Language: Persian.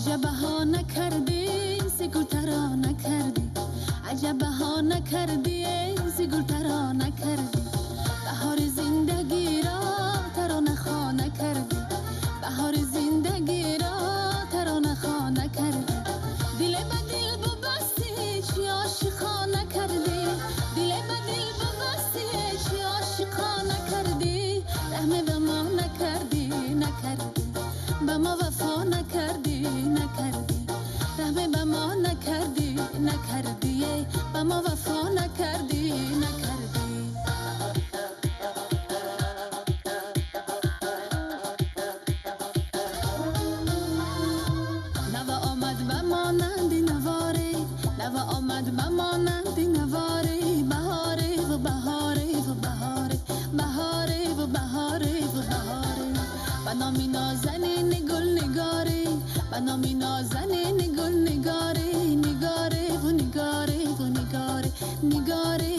عجب ها نکردی سگل ترا نکردی عجب ها نکردی سگل ترا نکردی بهار زندگی را ترانه خوا نکردی بهار زندگی را ترانه خوا نکردی دل به دل ببستی چی عاشقا نکردی دل به دل ببستی چی عاشقا نکردی رحم به ما نکردی نکردی به ما وفا نکردی نکردی رحم به ما نکردی نکردی به ما وفا نکردی نکردی نوا آمد به مانند نواره نوا آمد به مانند نواره بهاره و بهاره و بهاره بهاره و بهاره و بهاره به نام نازنین گل نگاره به نام نازنین گل نگاره نگاره و نگاره و نگاره نگاره